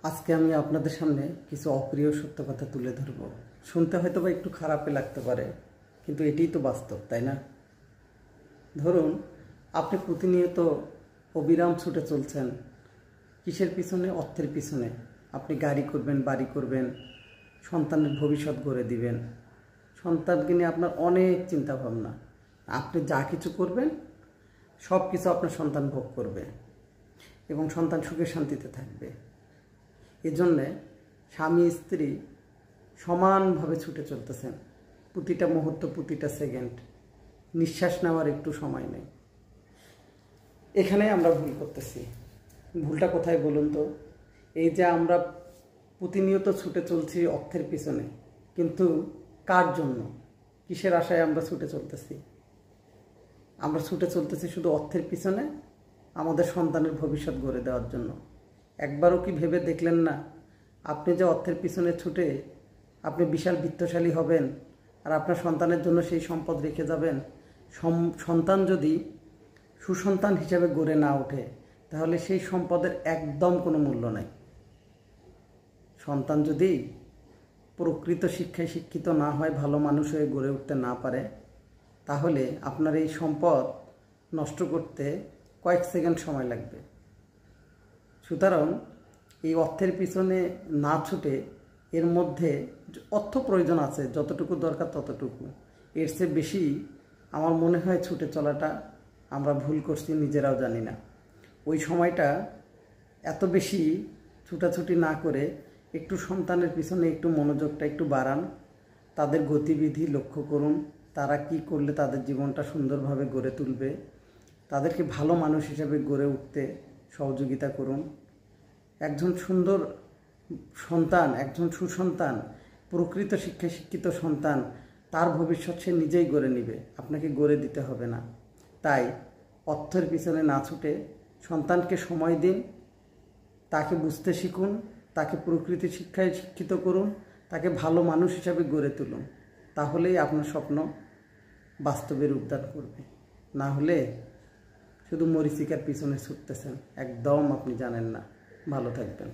আজকে আমি আপনাদের সামনে কিছু অপ্রিয় সত্য কথা তুলে ধরব। শুনতে হয়তো বা একটু খারাপে লাগতে পারে, কিন্তু এটাই তো বাস্তব, তাই না? ধরুন, আপনি প্রতিনিয়ত অবিরাম ছুটে চলছেন কিসের পিছনে? অর্থের পিছনে। আপনি গাড়ি করবেন, বাড়ি করবেন, সন্তানের ভবিষ্যৎ গড়ে দিবেন, সন্তানকে নিয়ে আপনার অনেক চিন্তা ভাবনা। আপনি যা কিছু করবেন সব কিছু আপনার সন্তান ভোগ করবে এবং সন্তান সুখে শান্তিতে থাকবে। এজন্যে স্বামী স্ত্রী সমানভাবে ছুটে চলতেছেন, প্রতিটা মুহূর্ত, প্রতিটা সেকেন্ড। নিঃশ্বাস নেওয়ার একটু সময় নেই। এখানে আমরা ভুল করতেছি। ভুলটা কোথায় বলুন তো? এই যে আমরা প্রতিনিয়ত ছুটে চলছি অর্থের পিছনে, কিন্তু কার জন্য? কিসের আশায় আমরা ছুটে চলতেছি? আমরা ছুটে চলতেছি শুধু অর্থের পিছনে, আমাদের সন্তানের ভবিষ্যৎ গড়ে দেওয়ার জন্য। একবারও কি ভেবে দেখলেন না, আপনি যে অর্থের পিছনে ছুটে আপনি বিশাল বিত্তশালী হবেন আর আপনার সন্তানের জন্য সেই সম্পদ রেখে যাবেন, সন্তান যদি সুসন্তান হিসেবে গড়ে না ওঠে তাহলে সেই সম্পদের একদম কোনো মূল্য নাই। সন্তান যদি প্রকৃত শিক্ষায় শিক্ষিত না হয়, ভালো মানুষ হয়ে গড়ে উঠতে না পারে, তাহলে আপনার এই সম্পদ নষ্ট করতে কয়েক সেকেন্ড সময় লাগবে। সুতরাং এই অর্থের পিছনে না ছুটে, এর মধ্যে অর্থ প্রয়োজন আছে, যতটুকু দরকার ততটুকু, এর চেয়ে বেশি আমার মনে হয় ছুটে চলাটা আমরা ভুল করছি, নিজেরাও জানি না। ওই সময়টা এত বেশি ছুটাছুটি না করে একটু সন্তানের পিছনে একটু মনোযোগটা একটু বাড়ান, তাদের গতিবিধি লক্ষ্য করুন, তারা কি করলে তাদের জীবনটা সুন্দরভাবে গড়ে তুলবে, তাদেরকে ভালো মানুষ হিসেবে গড়ে উঠতে সহযোগিতা করুন। একজন সুন্দর সন্তান, একজন সুসন্তান, প্রকৃত শিক্ষায় শিক্ষিত সন্তান, তার ভবিষ্যৎ সে নিজেই গড়ে নেবে, আপনাকে গড়ে দিতে হবে না। তাই অর্থের পিছনে না ছুটে সন্তানকে সময় দিন, তাকে বুঝতে শিখুন, তাকে প্রকৃতি শিক্ষায় শিক্ষিত করুন, তাকে ভালো মানুষ হিসাবে গড়ে তুলুন। তাহলেই আপনার স্বপ্ন বাস্তবে রূপদান করবে। না হলে শুধু মরীচিকার পিছনে ছুটতেছেন, একদম আপনি জানেন না। ভালো থাকবেন।